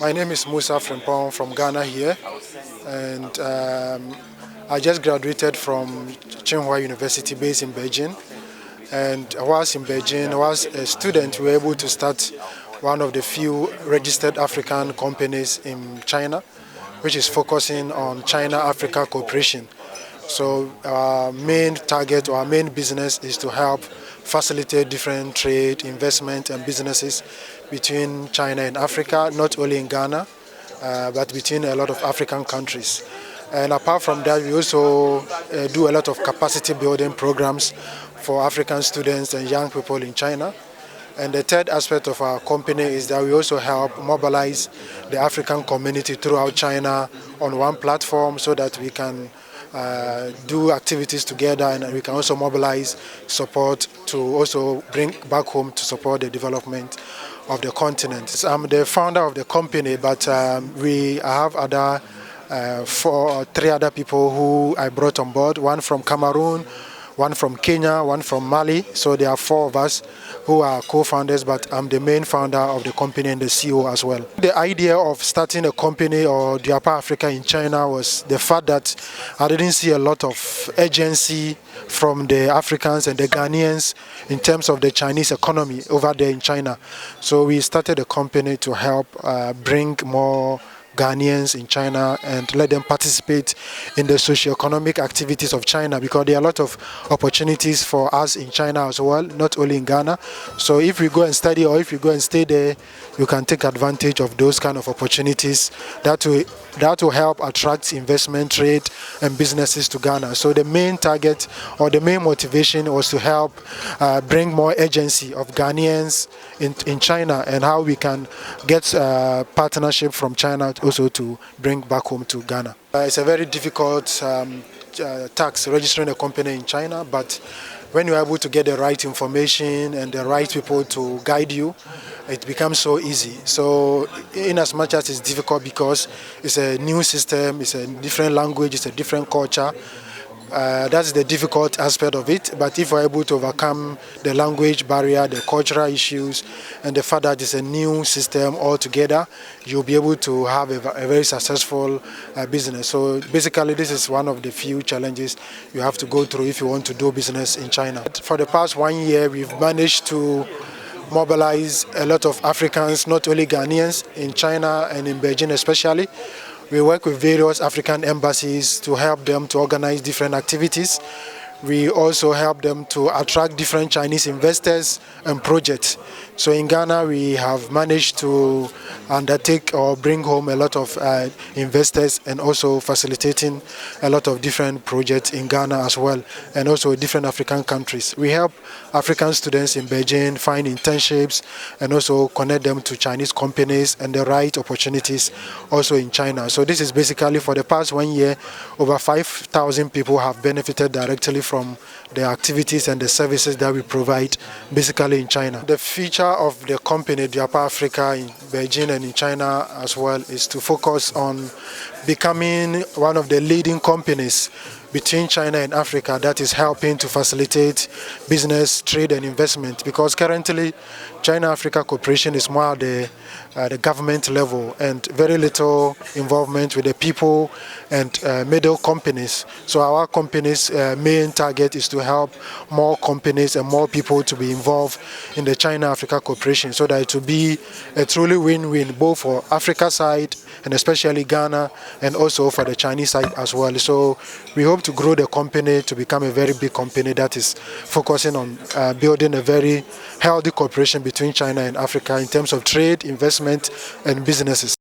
My name is Musa Frimpong from Ghana here, and I just graduated from Tsinghua University based in Beijing. And whilst in Beijing, I was a student, we were able to start one of the few registered African companies in China, which is focusing on China-Africa cooperation. So our main target or our main business is to help facilitate different trade, investment and businesses between China and Africa, not only in Ghana, but between a lot of African countries. And apart from that, we also do a lot of capacity building programs for African students and young people in China. And the third aspect of our company is that we also help mobilize the African community throughout China on one platform so that we can do activities together, and we can also mobilize support to also bring back home to support the development of the continent. I'm the founder of the company, but we have three other people who I brought on board, one from Cameroon, one from Kenya, one from Mali. So there are four of us who are co-founders, but I'm the main founder of the company and the CEO as well. The idea of starting a company or Duapa Africa in China was the fact that I didn't see a lot of urgency from the Africans and the Ghanaians in terms of the Chinese economy over there in China. So we started a company to help bring more Ghanaians in China and let them participate in the socio-economic activities of China, because there are a lot of opportunities for us in China as well, not only in Ghana. So if we go and study or if you go and stay there, you can take advantage of those kind of opportunities that will help attract investment, trade and businesses to Ghana. So the main target or the main motivation was to help bring more agency of Ghanaians in China, and how we can get partnership from China also to bring back home to Ghana. It's a very difficult task registering a company in China, but when you're able to get the right information and the right people to guide you, it becomes so easy. So in as much as it's difficult because it's a new system, it's a different language, it's a different culture, that's the difficult aspect of it. But if we're able to overcome the language barrier, the cultural issues, and the fact that it's a new system altogether, you'll be able to have a very successful business. So basically, this is one of the few challenges you have to go through if you want to do business in China. For the past 1 year, we've managed to mobilize a lot of Africans, not only Ghanaians, in China and in Beijing especially. We work with various African embassies to help them to organize different activities. We also help them to attract different Chinese investors and projects. So in Ghana, we have managed to undertake or bring home a lot of investors, and also facilitating a lot of different projects in Ghana as well, and also different African countries. We help African students in Beijing find internships and also connect them to Chinese companies and the right opportunities also in China. So this is basically, for the past 1 year, over 5,000 people have benefited directly from the activities and the services that we provide basically in China. The feature of the company Duapa Africa in Beijing and in China as well is to focus on becoming one of the leading companies between China and Africa that is helping to facilitate business, trade and investment, because currently China-Africa cooperation is more at the government level and very little involvement with the people and middle companies. So our company's main target is to help more companies and more people to be involved in the China-Africa cooperation, so that it will be a truly win-win both for Africa side and especially Ghana, and also for the Chinese side as well. So we hope to grow the company to become a very big company that is focusing on building a very healthy cooperation between China and Africa in terms of trade, investment and businesses.